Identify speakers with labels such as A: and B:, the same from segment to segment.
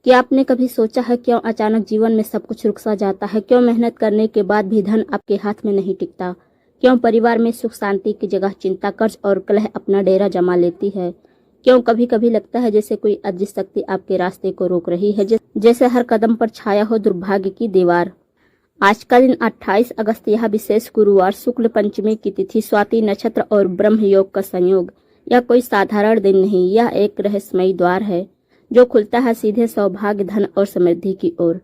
A: क्या आपने कभी सोचा है क्यों अचानक जीवन में सब कुछ रुक सा जाता है? क्यों मेहनत करने के बाद भी धन आपके हाथ में नहीं टिकता? क्यों परिवार में सुख शांति की जगह चिंता, कर्ज और कलह अपना डेरा जमा लेती है? क्यों कभी कभी लगता है जैसे कोई अदृश्य शक्ति आपके रास्ते को रोक रही है, जैसे हर कदम पर छाया हो दुर्भाग्य की दीवार। आज का दिन 28 अगस्त, यह विशेष गुरुवार, शुक्ल पंचमी की तिथि, स्वाति नक्षत्र और ब्रह्म योग का संयोग। यह कोई साधारण दिन नहीं, यह एक रहस्यमयी द्वार है जो खुलता है सीधे सौभाग्य, धन और समृद्धि की ओर।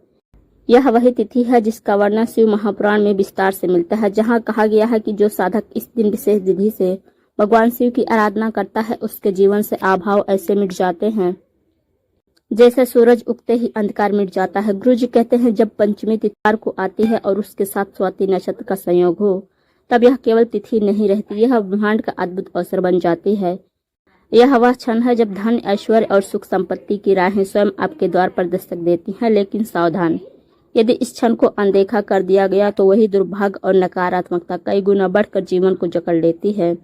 A: यह वही तिथि है जिसका वर्णन शिव महापुराण में विस्तार से मिलता है, जहाँ कहा गया है कि जो साधक इस दिन विशेष विधि से भगवान शिव की आराधना करता है उसके जीवन से अभाव ऐसे मिट जाते हैं जैसे सूरज उगते ही अंधकार मिट जाता है। गुरु जी कहते हैं जब पंचमी तिथि को आती है और उसके साथ स्वाति नक्षत्र का संयोग हो, तब यह केवल तिथि नहीं रहती, यह ब्रह्मांड का अद्भुत अवसर बन जाती है। यह वह क्षण है जब धन, ऐश्वर्य और सुख संपत्ति की राहें स्वयं आपके द्वार पर दस्तक देती हैं। लेकिन सावधान, यदि इस क्षण को अनदेखा कर दिया गया तो वही दुर्भाग्य और नकारात्मकता कई गुना बढ़कर जीवन को जकड़ लेती है।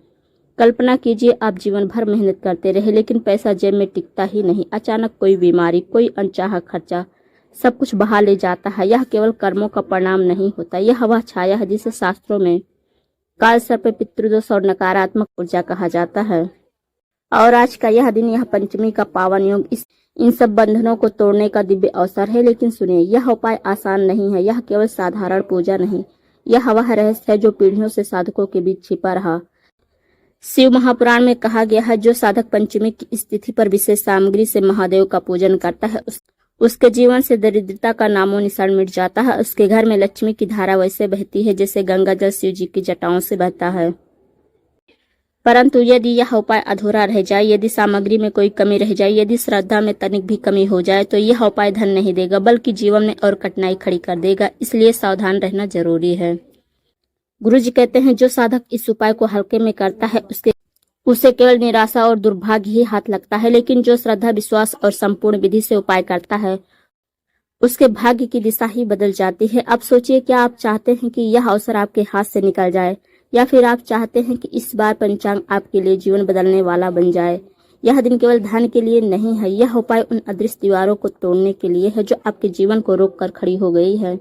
A: कल्पना कीजिए आप जीवन भर मेहनत करते रहे लेकिन पैसा जेब में टिकता ही नहीं। अचानक कोई बीमारी, कोई अनचाहा खर्चा सब कुछ बहा ले जाता है। यह केवल कर्मों का परिणाम नहीं होता, यह वह छाया है जिसे शास्त्रों में काल सर्प, पितृदोष और नकारात्मक ऊर्जा कहा जाता है। और आज का यह दिन, यह पंचमी का पावन योग इन सब बंधनों को तोड़ने का दिव्य अवसर है। लेकिन सुनिए, यह उपाय आसान नहीं है, यह केवल साधारण पूजा नहीं, यह वह रहस्य है जो पीढ़ियों से साधकों के बीच छिपा रहा। शिव महापुराण में कहा गया है जो साधक पंचमी की स्थिति पर विशेष सामग्री से महादेव का पूजन करता है उसके जीवन से दरिद्रता का नामो निशान मिट जाता है। उसके घर में लक्ष्मी की धारा वैसे बहती है जैसे गंगा जल शिव जी की जटाओं से बहता है। परंतु यदि यह उपाय अधूरा रह जाए, यदि सामग्री में कोई कमी रह जाए, यदि श्रद्धा में तनिक भी कमी हो जाए, तो यह उपाय धन नहीं देगा बल्कि जीवन में और कठिनाई खड़ी कर देगा। इसलिए सावधान रहना जरूरी है। गुरु जी कहते हैं जो साधक इस उपाय को हल्के में करता है उसे केवल निराशा और दुर्भाग्य ही हाथ लगता है, लेकिन जो श्रद्धा, विश्वास और संपूर्ण विधि से उपाय करता है उसके भाग्य की दिशा ही बदल जाती है। अब सोचिए, क्या आप चाहते हैं कि यह अवसर आपके हाथ से निकल जाए, या फिर आप चाहते हैं कि इस बार पंचांग आपके लिए जीवन बदलने वाला बन जाए? यह दिन केवल धन के लिए नहीं है, यह उपाय उन अदृश्य दीवारों को तोड़ने के लिए है जो आपके जीवन को रोक कर खड़ी हो गई है।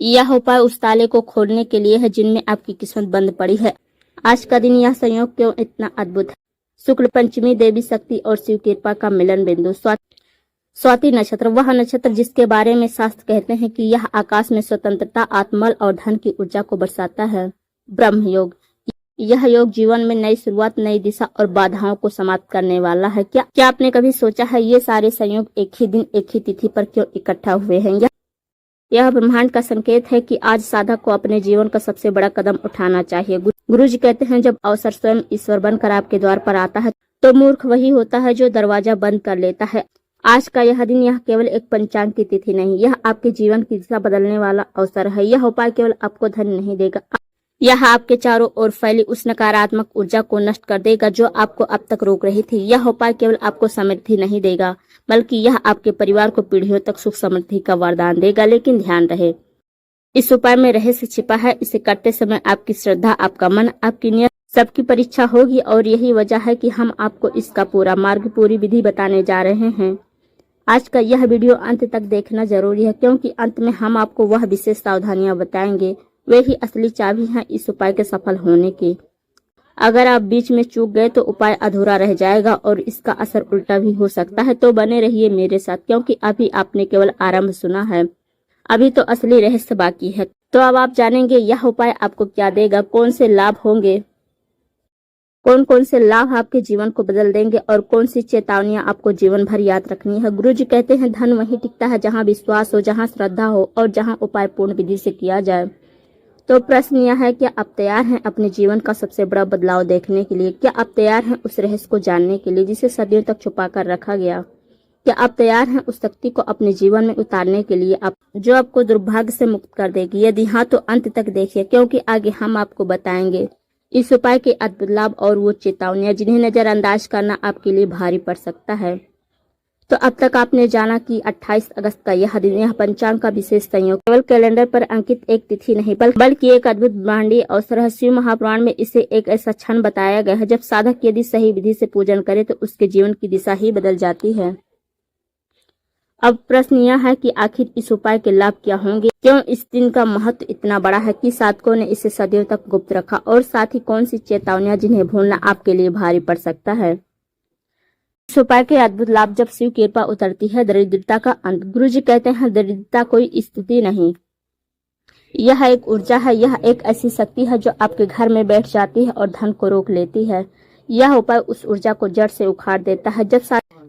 A: यह उपाय उस ताले को खोलने के लिए है जिनमें आपकी किस्मत बंद पड़ी है। आज का दिन, यह संयोग क्यों इतना अद्भुत है? शुक्ल पंचमी, देवी शक्ति और शिव कृपा का मिलन बिंदु। स्वाति नक्षत्र, वह नक्षत्र जिसके बारे में शास्त्र कहते हैं कि यह आकाश में स्वतंत्रता, आत्मबल और धन की ऊर्जा को बरसाता है। ब्रह्म योग, यह योग जीवन में नई शुरुआत, नई दिशा और बाधाओं को समाप्त करने वाला है। क्या आपने कभी सोचा है ये सारे संयोग एक ही दिन, एक ही तिथि पर क्यों इकट्ठा हुए हैं? यह ब्रह्मांड का संकेत है कि आज साधक को अपने जीवन का सबसे बड़ा कदम उठाना चाहिए। गुरु जी कहते हैं जब अवसर स्वयं ईश्वर बनकर आपके द्वार पर आता है तो मूर्ख वही होता है जो दरवाजा बंद कर लेता है। आज का यह दिन, यह केवल एक पंचांग की तिथि नहीं, यह आपके जीवन की दिशा बदलने वाला अवसर है। यह उपाय केवल आपको धन नहीं देगा, यह आपके चारों ओर फैली उस नकारात्मक ऊर्जा को नष्ट कर देगा जो आपको अब तक रोक रही थी। यह उपाय केवल आपको समृद्धि नहीं देगा बल्कि यह आपके परिवार को पीढ़ियों तक सुख समृद्धि का वरदान देगा। लेकिन ध्यान रहे, इस उपाय में रहस्य छिपा है। इसे करते समय आपकी श्रद्धा, आपका मन, आपकी नियत सबकी परीक्षा होगी और यही वजह है कि हम आपको इसका पूरा मार्ग, पूरी विधि बताने जा रहे हैं। आज का यह वीडियो अंत तक देखना जरूरी है क्योंकि अंत में हम आपको वह विशेष सावधानियां बताएंगे, वे ही असली चाबी हैं इस उपाय के सफल होने की। अगर आप बीच में चूक गए तो उपाय अधूरा रह जाएगा और इसका असर उल्टा भी हो सकता है। तो बने रहिए मेरे साथ क्योंकि अभी आपने केवल आरंभ सुना है, अभी तो असली रहस्य बाकी है। तो अब आप जानेंगे यह उपाय आपको क्या देगा, कौन से लाभ होंगे, कौन से लाभ आपके जीवन को बदल देंगे और कौन सी चेतावनियां आपको जीवन भर याद रखनी है। गुरु जी कहते हैं धन वहीं टिकता है जहाँ विश्वास हो, जहाँ श्रद्धा हो और जहाँ उपाय पूर्ण विधि से किया जाए। तो प्रश्न यह है, क्या आप तैयार हैं अपने जीवन का सबसे बड़ा बदलाव देखने के लिए? क्या आप तैयार हैं उस रहस्य को जानने के लिए जिसे सदियों तक छुपा कर रखा गया? क्या आप तैयार हैं उस शक्ति को अपने जीवन में उतारने के लिए जो आपको दुर्भाग्य से मुक्त कर देगी? यदि हाँ तो अंत तक देखिए क्योंकि आगे हम आपको बताएंगे इस उपाय के अद्भुत लाभ और वो चेतावनियां जिन्हें नजरअंदाज करना आपके लिए भारी पड़ सकता है। तो अब तक आपने जाना कि 28 अगस्त का यह दिन, यह पंचांग का विशेष संयोग केवल कैलेंडर पर अंकित एक तिथि नहीं बल्कि एक अद्भुत ब्रह्मांडीय अवसर है। शिव महापुराण में इसे एक ऐसा क्षण बताया गया है जब साधक यदि सही विधि से पूजन करे तो उसके जीवन की दिशा ही बदल जाती है। अब प्रश्न यह है कि आखिर इस उपाय के लाभ क्या होंगे, क्यों इस दिन का महत्व इतना बड़ा है कि साधकों ने इसे सदियों तक गुप्त रखा, और साथ ही कौन सी चेतावनियां जिन्हें भूलना आपके लिए भारी पड़ सकता है। इस उपाय के अद्भुत लाभ। जब शिव कृपा उतरती है, दरिद्रता का अंत। गुरु जी कहते हैं, दरिद्रता कोई स्थिति नहीं, यह एक ऊर्जा है। यह एक ऐसी शक्ति है जो आपके घर में बैठ जाती है और धन को रोक लेती है। यह उपाय उस ऊर्जा को जड़ से उखाड़ देता है।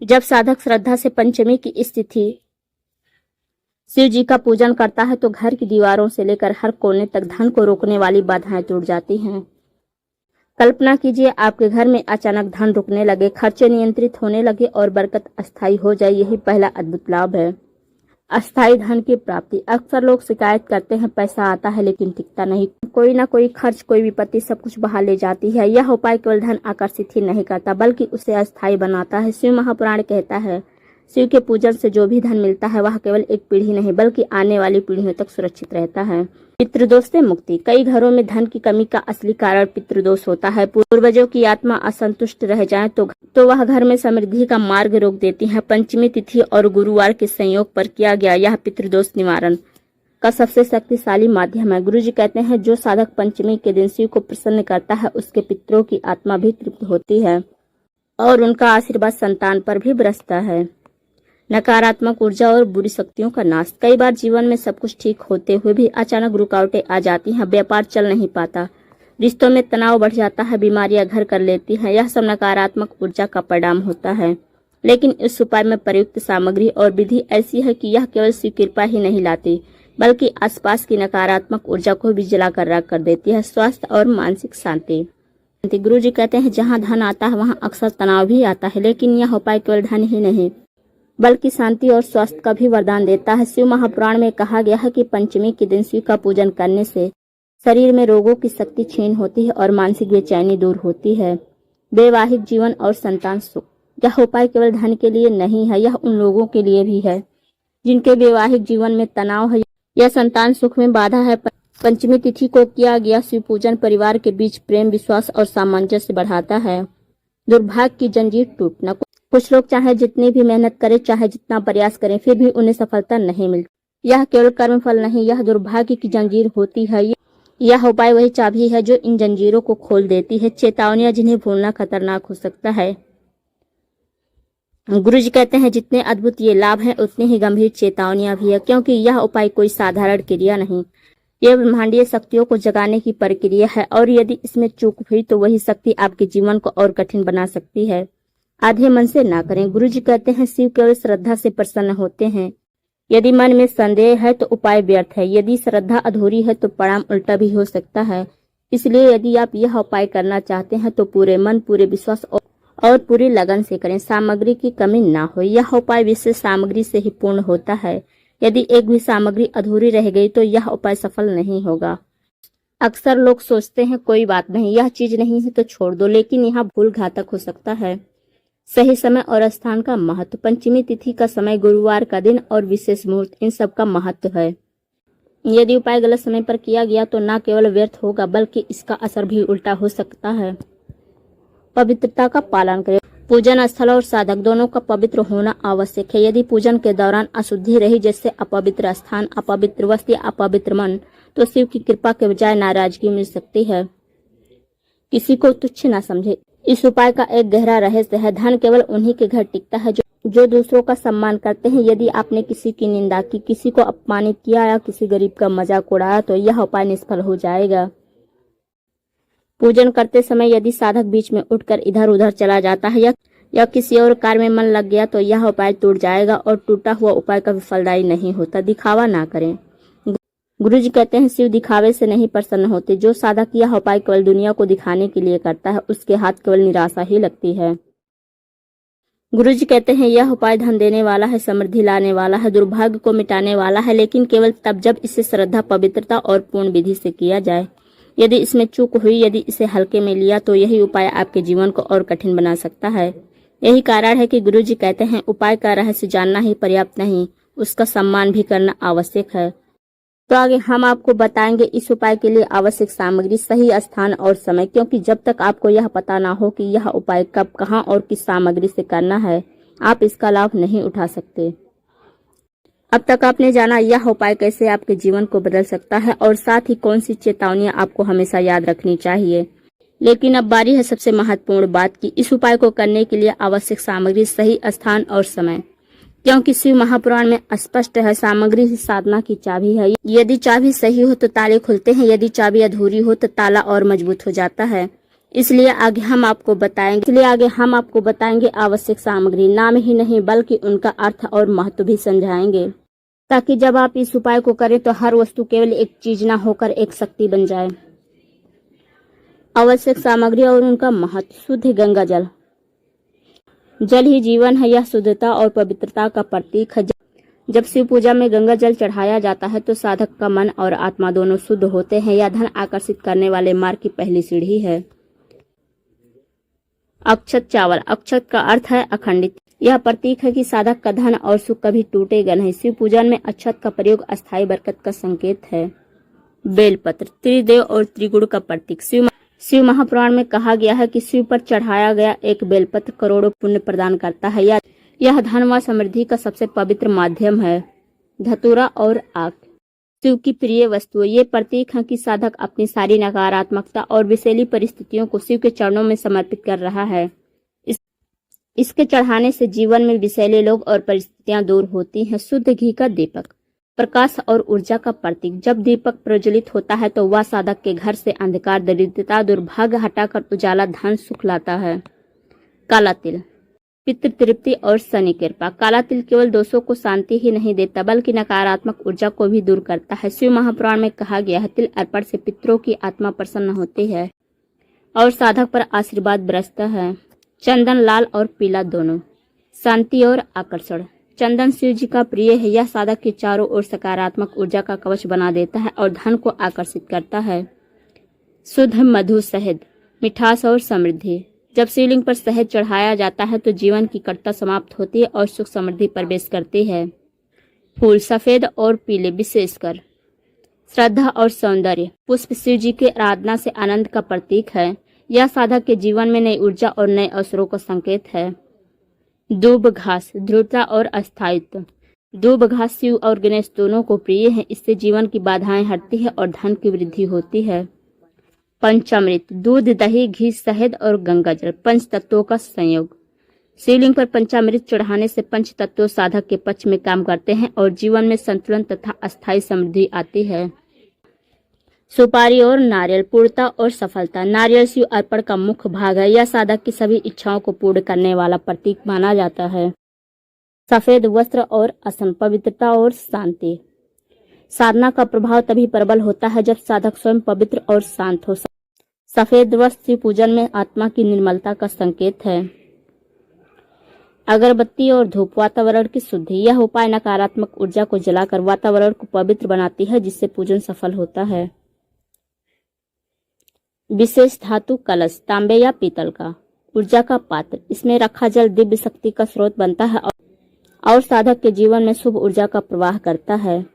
A: जब साधक श्रद्धा से पंचमी की स्थिति शिव जी का पूजन करता है तो घर की दीवारों से लेकर हर कोने तक धन को रोकने वाली बाधाएं टूट जाती हैं। कल्पना कीजिए, आपके घर में अचानक धन रुकने लगे, खर्चे नियंत्रित होने लगे और बरकत अस्थायी हो जाए। यही पहला अद्भुत लाभ है, अस्थायी धन की प्राप्ति। अक्सर लोग शिकायत करते हैं, पैसा आता है लेकिन टिकता नहीं, कोई ना कोई खर्च, कोई विपत्ति सब कुछ बहा ले जाती है। यह उपाय केवल धन आकर्षित ही नहीं करता बल्कि उसे अस्थायी बनाता है। शिव महापुराण कहता है, शिव के पूजन से जो भी धन मिलता है वह केवल एक पीढ़ी नहीं बल्कि आने वाली पीढ़ियों तक सुरक्षित रहता है। पितृदोष से मुक्ति। कई घरों में धन की कमी का असली कारण पितृदोष होता है। पूर्वजों की आत्मा असंतुष्ट रह जाए तो वह घर में समृद्धि का मार्ग रोक देती है। पंचमी तिथि और गुरुवार के संयोग पर किया गया यह पितृदोष निवारण का सबसे शक्तिशाली माध्यम है। गुरु जी कहते हैं, जो साधक पंचमी के दिन शिव को प्रसन्न करता है उसके पितरों की आत्मा भी तृप्त होती है और उनका आशीर्वाद संतान पर भी बरसता है। नकारात्मक ऊर्जा और बुरी शक्तियों का नाश। कई बार जीवन में सब कुछ ठीक होते हुए भी अचानक रुकावटें आ जाती हैं, व्यापार चल नहीं पाता, रिश्तों में तनाव बढ़ जाता है, बीमारियां घर कर लेती हैं। यह सब नकारात्मक ऊर्जा का परिणाम होता है। लेकिन इस उपाय में प्रयुक्त सामग्री और विधि ऐसी है कि यह केवल शिव कृपा ही नहीं लाती बल्कि आसपास की नकारात्मक ऊर्जा को भी जलाकर राख कर देती है। स्वास्थ्य और मानसिक शांति। गुरु जी कहते हैं, जहाँ धन आता है वहाँ अक्सर तनाव भी आता है, लेकिन यह उपाय केवल धन ही नहीं बल्कि शांति और स्वास्थ्य का भी वरदान देता है। शिव महापुराण में कहा गया है कि पंचमी के दिन शिव का पूजन करने से शरीर में रोगों की शक्ति क्षीण होती है और मानसिक बेचैनी दूर होती है। वैवाहिक जीवन और संतान सुख। यह उपाय केवल धन के लिए नहीं है, यह उन लोगों के लिए भी है जिनके वैवाहिक जीवन में तनाव है या संतान सुख में बाधा है। पंचमी तिथि को किया गया शिव पूजन परिवार के बीच प्रेम, विश्वास और सामंजस्य बढ़ाता है। दुर्भाग्य की जंजीर टूटना। कुछ लोग चाहे जितनी भी मेहनत करें, चाहे जितना प्रयास करें, फिर भी उन्हें सफलता नहीं मिलती। यह केवल कर्म फल नहीं, यह दुर्भाग्य की जंजीर होती है। यह उपाय वही चाबी है जो इन जंजीरों को खोल देती है। चेतावनियां जिन्हें भूलना खतरनाक हो सकता है। गुरु जी कहते हैं, जितने अद्भुत ये लाभ हैं उतनी ही गंभीर चेतावनियां भी है, क्योंकि यह उपाय कोई साधारण क्रिया नहीं, यह ब्रह्मांडीय शक्तियों को जगाने की प्रक्रिया है और यदि इसमें चूक हुई तो वही शक्ति आपके जीवन को और कठिन बना सकती है। आधे मन से ना करें। गुरु जी कहते हैं, शिव केवल श्रद्धा से प्रसन्न होते हैं। यदि मन में संदेह है तो उपाय व्यर्थ है, यदि श्रद्धा अधूरी है तो परिणाम उल्टा भी हो सकता है। इसलिए यदि आप यह उपाय करना चाहते हैं तो पूरे मन, पूरे विश्वास और पूरी लगन से करें। सामग्री की कमी ना हो। यह उपाय विशेष सामग्री से ही पूर्ण होता है। यदि एक भी सामग्री अधूरी रह गई तो यह उपाय सफल नहीं होगा। अक्सर लोग सोचते हैं, कोई बात नहीं, यह चीज नहीं है तो छोड़ दो, लेकिन यह भूल घातक हो सकता है। सही समय और स्थान का महत्व। पंचमी तिथि का समय, गुरुवार का दिन और विशेष मुहूर्त, इन सब का महत्व है। यदि उपाय गलत समय पर किया गया तो न केवल व्यर्थ होगा बल्कि इसका असर भी उल्टा हो सकता है। पवित्रता का पालन करें। पूजन स्थल और साधक दोनों का पवित्र होना आवश्यक है। यदि पूजन के दौरान अशुद्धि रही, जैसे अपवित्र स्थान, अपवित्र वस्त्र या अपवित्र मन, तो शिव की कृपा के बजाय नाराजगी मिल सकती है। किसी को तुच्छ न समझे। इस उपाय का एक गहरा रहस्य है, धन केवल उन्हीं के घर टिकता है जो दूसरों का सम्मान करते हैं। यदि आपने किसी की निंदा की, किसी को अपमानित किया या किसी गरीब का मजाक उड़ाया तो यह उपाय निष्फल हो जाएगा। पूजन करते समय यदि साधक बीच में उठकर इधर उधर चला जाता है या किसी और कार्य में मन लग गया तो यह उपाय टूट जाएगा और टूटा हुआ उपाय कभी फलदायी नहीं होता। दिखावा ना करें। गुरु जी कहते हैं, शिव दिखावे से नहीं प्रसन्न होते। जो साधक यह उपाय केवल दुनिया को दिखाने के लिए करता है उसके हाथ केवल निराशा ही लगती है। गुरु जी कहते हैं, यह उपाय धन देने वाला है, समृद्धि लाने वाला है, दुर्भाग्य को मिटाने वाला है, लेकिन केवल तब जब इसे श्रद्धा, पवित्रता और पूर्ण विधि से किया जाए। यदि इसमें चूक हुई, यदि इसे हल्के में लिया तो यही उपाय आपके जीवन को और कठिन बना सकता है। यही कारण है कि गुरु जी कहते हैं, उपाय का रहस्य जानना ही पर्याप्त नहीं, उसका सम्मान भी करना आवश्यक है। तो आगे हम आपको बताएंगे इस उपाय के लिए आवश्यक सामग्री, सही स्थान और समय, क्योंकि जब तक आपको यह पता ना हो कि यह उपाय कब, कहां और किस सामग्री से करना है, आप इसका लाभ नहीं उठा सकते। अब तक आपने जाना यह उपाय कैसे आपके जीवन को बदल सकता है और साथ ही कौन सी चेतावनियां आपको हमेशा याद रखनी चाहिए। लेकिन अब बारी है सबसे महत्वपूर्ण बात की। इस उपाय को करने के लिए आवश्यक सामग्री, सही स्थान और समय। क्योंकि शिव महापुराण में स्पष्ट है, सामग्री ही साधना की चाबी है। यदि चाबी सही हो तो ताले खुलते हैं, यदि चाबी अधूरी हो तो ताला और मजबूत हो जाता है। इसलिए आगे हम आपको बताएंगे आवश्यक सामग्री, नाम ही नहीं बल्कि उनका अर्थ और महत्व भी समझाएंगे, ताकि जब आप इस उपाय को करें तो हर वस्तु केवल एक चीज न होकर एक शक्ति बन जाए। आवश्यक सामग्री और उनका महत्व। शुद्ध गंगा जल। जल ही जीवन है, यह शुद्धता और पवित्रता का प्रतीक है। जब शिव पूजा में गंगा जल चढ़ाया जाता है तो साधक का मन और आत्मा दोनों शुद्ध होते हैं। यह धन आकर्षित करने वाले मार्ग की पहली सीढ़ी है। अक्षत चावल। अक्षत का अर्थ है अखंडित। यह प्रतीक है कि साधक का धन और सुख कभी टूटेगा नहीं। शिव पूजन में अक्षत का प्रयोग अस्थायी बरकत का संकेत है। बेलपत्र। त्रिदेव और त्रिगुण का प्रतीक। शिव महापुराण में कहा गया है कि शिव पर चढ़ाया गया एक बेलपत्र करोड़ों पुण्य प्रदान करता है। यह धन व समृद्धि का सबसे पवित्र माध्यम है। धतूरा और आग। शिव की प्रिय वस्तुएं। ये प्रतीक है कि साधक अपनी सारी नकारात्मकता और विषैली परिस्थितियों को शिव के चरणों में समर्पित कर रहा है। इसके चढ़ाने से जीवन में विषैले लोग और परिस्थितियां दूर होती हैं। शुद्ध घी का दीपक। प्रकाश और ऊर्जा का प्रतीक। जब दीपक प्रज्वलित होता है तो वह साधक के घर से अंधकार, दरिद्रता, दुर्भाग्य हटाकर उजाला, धन, सुख लाता है। काला तिल। पितृ तृप्ति और शनि कृपा। काला तिल केवल दोषों को शांति ही नहीं देता बल्कि नकारात्मक ऊर्जा को भी दूर करता है। शिव महापुराण में कहा गया है, तिल अर्पण से पितरों की आत्मा प्रसन्न होती है और साधक पर आशीर्वाद बरसता है। चंदन। लाल और पीला दोनों। शांति और आकर्षण। चंदन शिव जी का प्रिय है। यह साधक के चारों ओर सकारात्मक ऊर्जा का कवच बना देता है और धन को आकर्षित करता है। शुद्ध मधु, शहद। मिठास और समृद्धि। जब शिवलिंग पर शहद चढ़ाया जाता है तो जीवन की कटुता समाप्त होती है और सुख समृद्धि प्रवेश करती है। फूल। सफेद और पीले, विशेषकर श्रद्धा और सौंदर्य। पुष्प शिव जी की आराधना से आनंद का प्रतीक है। यह साधक के जीवन में नई ऊर्जा और नए अवसरों का संकेत है। दूब घास। दृढ़ता और अस्थायित्व। दूब घास शिव और गणेश दोनों को प्रिय है। इससे जीवन की बाधाएं हटती है और धन की वृद्धि होती है। पंचामृत। दूध, दही, घी, शहद और गंगाजल। पंच तत्वों का संयोग। शिवलिंग पर पंचामृत चढ़ाने से पंच तत्व साधक के पक्ष में काम करते हैं और जीवन में संतुलन तथा अस्थायी समृद्धि आती है। सुपारी और नारियल। पूर्णता और सफलता। नारियल शिव अर्पण का मुख्य भाग है। यह साधक की सभी इच्छाओं को पूर्ण करने वाला प्रतीक माना जाता है। सफेद वस्त्र और आसन। पवित्रता और शांति। साधना का प्रभाव तभी प्रबल होता है जब साधक स्वयं पवित्र और शांत हो। सफेद वस्त्र शिव पूजन में आत्मा की निर्मलता का संकेत है। अगरबत्ती और धूप। वातावरण की शुद्धि। यह उपाय नकारात्मक ऊर्जा को जलाकर वातावरण को पवित्र बनाती है जिससे पूजन सफल होता है। विशेष धातु कलश। तांबे या पीतल का। ऊर्जा का पात्र। इसमें रखा जल दिव्य शक्ति का स्रोत बनता है और साधक के जीवन में शुभ ऊर्जा का प्रवाह करता है।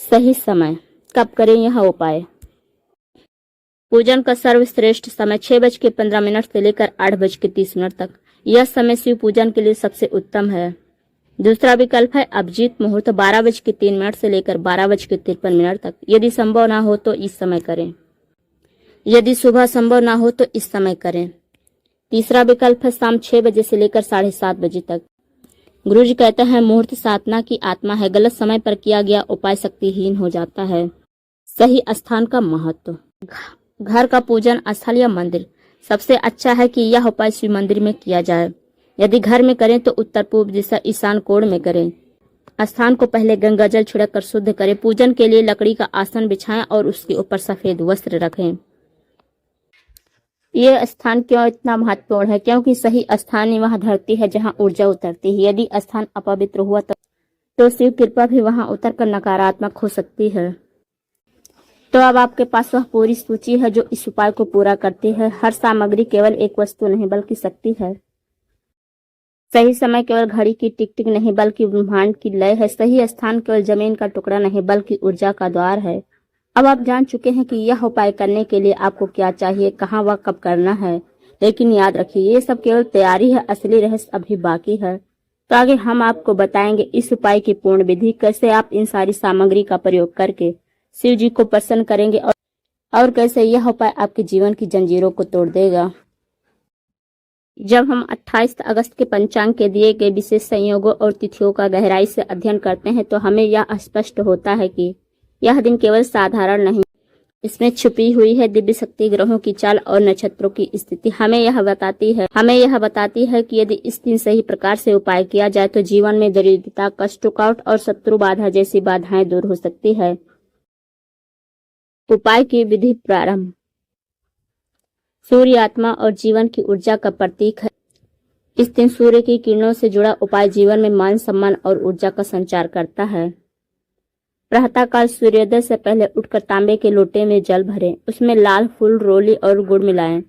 A: सही समय। कब करें यह उपाय? पूजन का सर्वश्रेष्ठ समय 6:15 से लेकर 8:30 तक। यह समय शिव पूजन के लिए सबसे उत्तम है। दूसरा विकल्प है अभिजीत मुहूर्त 12:03 से लेकर 12:53 तक। यदि संभव ना हो तो इस समय करें। यदि सुबह संभव ना हो तो इस समय करें। तीसरा विकल्प है शाम 6 बजे से लेकर 7:30 बजे तक। गुरुजी कहते हैं मुहूर्त साधना की आत्मा है, गलत समय पर किया गया उपाय शक्तिहीन हो जाता है। सही स्थान का महत्व। घर का पूजन स्थल या मंदिर। सबसे अच्छा है कि यह उपाय शिव मंदिर में किया जाए। यदि घर में करें तो उत्तर पूर्व दिशा ईशान कोण में करें। स्थान को पहले गंगा जल छिड़क कर शुद्ध करें। पूजन के लिए लकड़ी का आसन बिछाएं और उसके ऊपर सफेद वस्त्र रखें। ये स्थान क्यों इतना महत्वपूर्ण है? क्योंकि सही स्थान ही वह धरती है जहाँ ऊर्जा उतरती है। यदि स्थान अपवित्र हुआ तो शिव कृपा भी वहां उतर कर नकारात्मक हो सकती है। तो अब आपके पास वह पूरी सूची है जो इस उपाय को पूरा करती है। हर सामग्री केवल एक वस्तु नहीं बल्कि शक्ति है। सही समय केवल घड़ी की टिक टिक नहीं बल्कि ब्रह्मांड की लय है। सही स्थान केवल जमीन का टुकड़ा नहीं बल्कि ऊर्जा का द्वार है। अब आप जान चुके हैं कि यह उपाय करने के लिए आपको क्या चाहिए, कहाँ व कब करना है। लेकिन याद रखिए ये सब केवल तैयारी है, असली रहस्य अभी बाकी है। तो आगे हम आपको बताएंगे इस उपाय की पूर्ण विधि, कैसे आप इन सारी सामग्री का प्रयोग करके शिव जी को प्रसन्न करेंगे और कैसे यह उपाय आपके जीवन की जंजीरों को तोड़ देगा। जब हम 28 अगस्त के पंचांग के दिए गए विशेष संयोगों और तिथियों का गहराई से अध्ययन करते हैं तो हमें यह स्पष्ट होता है कि यह दिन केवल साधारण नहीं, इसमें छुपी हुई है दिव्य शक्ति, ग्रहों की चाल और नक्षत्रों की स्थिति हमें यह बताती है कि यदि इस दिन सही प्रकार से उपाय किया जाए तो जीवन में दरिद्रता, कष्ट, रुकावट और शत्रु बाधा जैसी बाधाएं दूर हो सकती है। उपाय की विधि प्रारंभ। सूर्य आत्मा और जीवन की ऊर्जा का प्रतीक है। इस दिन सूर्य की किरणों से जुड़ा उपाय जीवन में मान सम्मान और ऊर्जा का संचार करता है। प्रातःकाल सूर्योदय से पहले उठकर तांबे के लोटे में जल भरें, उसमें लाल फूल, रोली और गुड़ मिलाएं।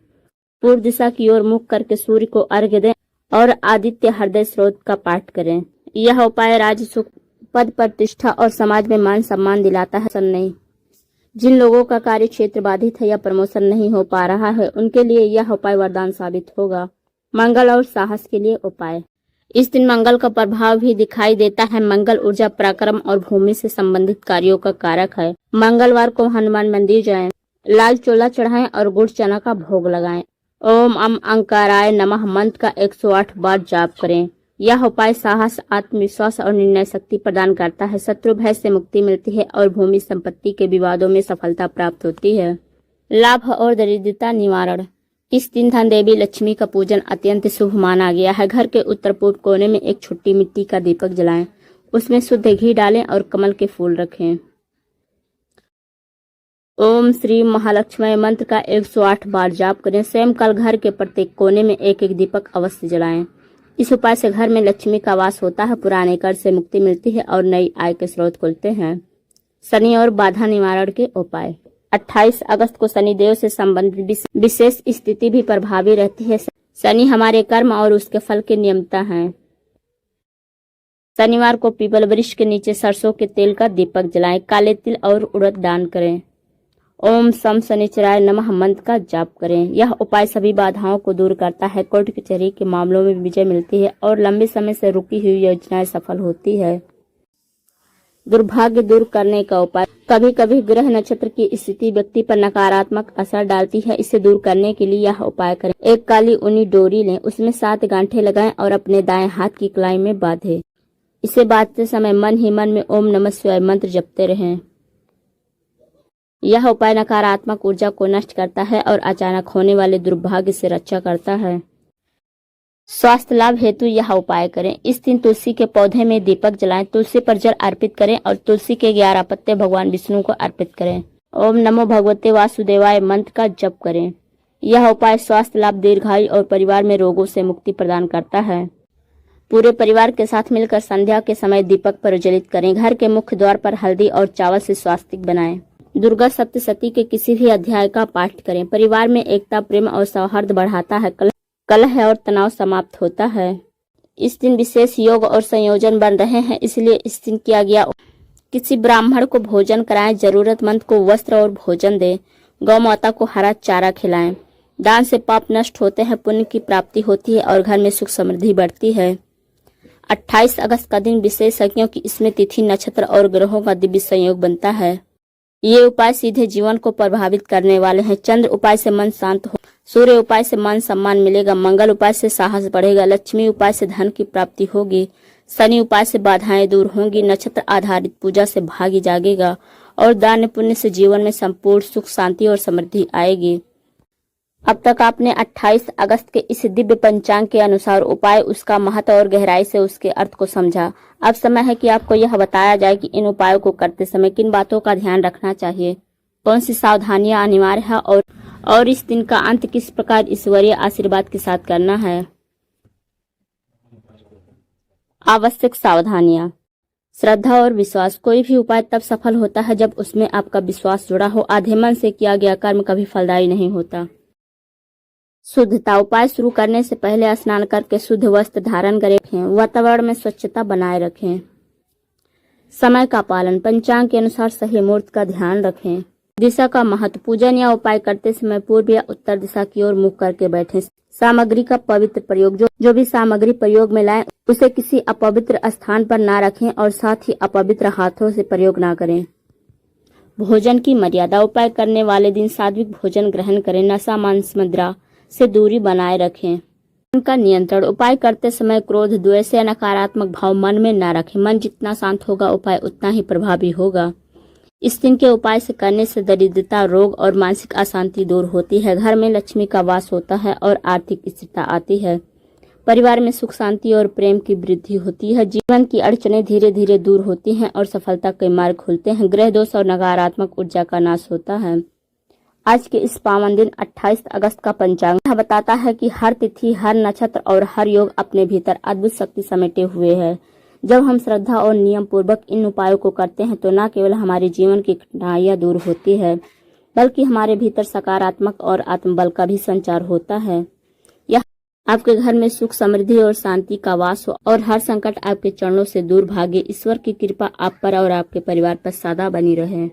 A: पूर्व दिशा की ओर मुख करके सूर्य को अर्घ्य दें और आदित्य हृदय स्रोत का पाठ करें। यह उपाय राज, सुख, पद प्रतिष्ठा और समाज में मान सम्मान दिलाता है। नहीं, जिन लोगों का कार्य क्षेत्र बाधित है या प्रमोशन नहीं हो पा रहा है उनके लिए यह उपाय वरदान साबित होगा। मंगल और साहस के लिए उपाय। इस दिन मंगल का प्रभाव भी दिखाई देता है। मंगल ऊर्जा, पराक्रम और भूमि से संबंधित कार्यों का कारक है। मंगलवार को हनुमान मंदिर जाएं, लाल चोला चढ़ाएं और गुड़ चना का भोग लगाएं। ओम अम अंकाराय नमः मंत्र का 108 बार जाप करें। यह उपाय साहस, आत्मविश्वास और निर्णय शक्ति प्रदान करता है। शत्रु भय से मुक्ति मिलती है और भूमि संपत्ति के विवादों में सफलता प्राप्त होती है। लाभ और दरिद्रता निवारण। इस दिन धन देवी लक्ष्मी का पूजन अत्यंत शुभ माना गया है। घर के उत्तर पूर्व कोने में एक छोटी मिट्टी का दीपक जलाएं, उसमें शुद्ध घी डालें और कमल के फूल रखें। ओम श्री महालक्ष्मी मंत्र का 108 बार जाप करें। स्वयं कल घर के प्रत्येक कोने में एक एक दीपक अवश्य जलाएं। इस उपाय से घर में लक्ष्मी का वास होता है, पुराने कर्ज से मुक्ति मिलती है और नई आय के स्रोत खुलते हैं। शनि और बाधा निवारण के उपाय। 28 अगस्त को शनिदेव से संबंधित विशेष स्थिति भी प्रभावी रहती है। शनि हमारे कर्म और उसके फल के नियंता हैं। शनिवार को पीपल वृक्ष के नीचे सरसों के तेल का दीपक जलाएं। काले तिल और उड़द दान करें। ओम सम शनिचराय नमः मंत्र का जाप करें। यह उपाय सभी बाधाओं को दूर करता है। कोर्ट कचहरी के मामलों में विजय मिलती है और लंबे समय से रुकी हुई योजनाएं सफल होती है। दुर्भाग्य दूर करने का उपाय। कभी कभी ग्रह नक्षत्र की स्थिति व्यक्ति पर नकारात्मक असर डालती है। इसे दूर करने के लिए यह उपाय करें। एक काली ऊनी डोरी लें, उसमें 7 गांठें लगाएं और अपने दाएं हाथ की कलाई में बांधें। इसे बांधते समय मन ही मन में ओम नमः शिवाय मंत्र जपते रहें। यह उपाय नकारात्मक ऊर्जा को नष्ट करता है और अचानक होने वाले दुर्भाग्य से रक्षा करता है। स्वास्थ्य लाभ हेतु यह उपाय करें। इस दिन तुलसी के पौधे में दीपक जलाएं, तुलसी पर जल अर्पित करें और तुलसी के 11 पत्ते भगवान विष्णु को अर्पित करें। ओम नमो भगवते वासुदेवाय मंत्र का जप करें। यह उपाय स्वास्थ्य लाभ, दीर्घायु और परिवार में रोगों से मुक्ति प्रदान करता है। पूरे परिवार के साथ मिलकर संध्या के समय दीपक प्रज्वलित करें। घर के मुख्य द्वार पर हल्दी और चावल से स्वास्तिक बनाएं। दुर्गा सप्तशती के किसी भी अध्याय का पाठ करें। परिवार में एकता, प्रेम और सौहार्द बढ़ाता है। कलह और तनाव समाप्त होता है। इस दिन विशेष योग और संयोजन बन रहे हैं, इसलिए इस दिन किया गया किसी ब्राह्मण को भोजन कराएं, जरूरतमंद को वस्त्र और भोजन दें, गौ माता को हरा चारा खिलाएं। दान से पाप नष्ट होते हैं, पुण्य की प्राप्ति होती है और घर में सुख समृद्धि बढ़ती है। 28 अगस्त का दिन विशेष है क्योंकि इसमें तिथि, नक्षत्र और ग्रहों का दिव्य संयोग बनता है। ये उपाय सीधे जीवन को प्रभावित करने वाले हैं। चंद्र उपाय से मन शांत हो, सूर्य उपाय से मान सम्मान मिलेगा, मंगल उपाय से साहस बढ़ेगा, लक्ष्मी उपाय से धन की प्राप्ति होगी, शनि उपाय से बाधाएं दूर होंगी, नक्षत्र आधारित पूजा से भाग्य जागेगा और दान पुण्य से जीवन में संपूर्ण सुख, शांति और समृद्धि आएगी। अब तक आपने 28 अगस्त के इस दिव्य पंचांग के अनुसार उपाय, उसका महत्व और गहराई से उसके अर्थ को समझा। अब समय है कि आपको यह बताया जाए कि इन उपायों को करते समय किन बातों का ध्यान रखना चाहिए, कौन सी सावधानियां अनिवार्य है और इस दिन का अंत किस प्रकार ईश्वरीय आशीर्वाद के साथ करना है। आवश्यक सावधानियां। श्रद्धा और विश्वास। कोई भी उपाय तब सफल होता है जब उसमें आपका विश्वास जुड़ा हो। आधे मन से किया गया कर्म कभी फलदायी नहीं होता। शुद्धता। उपाय शुरू करने से पहले स्नान करके शुद्ध वस्त्र धारण करें। वातावरण में स्वच्छता बनाए रखें। समय का पालन। पंचांग के अनुसार सही मुहूर्त का ध्यान रखें। दिशा का महत्व। पूजन या उपाय करते समय पूर्व या उत्तर दिशा की ओर मुख करके बैठें। सामग्री का पवित्र प्रयोग। जो भी सामग्री प्रयोग में लाएं उसे किसी अपवित्र स्थान पर ना रखें और साथ ही अपवित्र हाथों से प्रयोग ना करें। भोजन की मर्यादा। उपाय करने वाले दिन सात्विक भोजन ग्रहण करें। नशा, मांस, मदिरा से दूरी बनाए रखें। मन का नियंत्रण। उपाय करते समय क्रोध, द्वेष या नकारात्मक भाव मन में न रखें। मन जितना शांत होगा उपाय उतना ही प्रभावी होगा। इस दिन के उपाय से करने से दरिद्रता, रोग और मानसिक अशांति दूर होती है। घर में लक्ष्मी का वास होता है और आर्थिक स्थिरता आती है। परिवार में सुख, शांति और प्रेम की वृद्धि होती है। जीवन की अड़चनें धीरे धीरे दूर होती हैं और सफलता के मार्ग खुलते हैं। ग्रह दोष और नकारात्मक ऊर्जा का नाश होता है। आज के इस पावन दिन 28 अगस्त का पंचांग यह बताता है कि हर तिथि, हर नक्षत्र और हर योग अपने भीतर अद्भुत शक्ति समेटे हुए है। जब हम श्रद्धा और नियम पूर्वक इन उपायों को करते हैं तो न केवल हमारे जीवन की कठिनाइयां दूर होती है, बल्कि हमारे भीतर सकारात्मक और आत्मबल का भी संचार होता है। यह आपके घर में सुख, समृद्धि और शांति का वास हो और हर संकट आपके चरणों से दूर भागे। ईश्वर की कृपा आप पर और आपके परिवार पर सदा बनी रहे।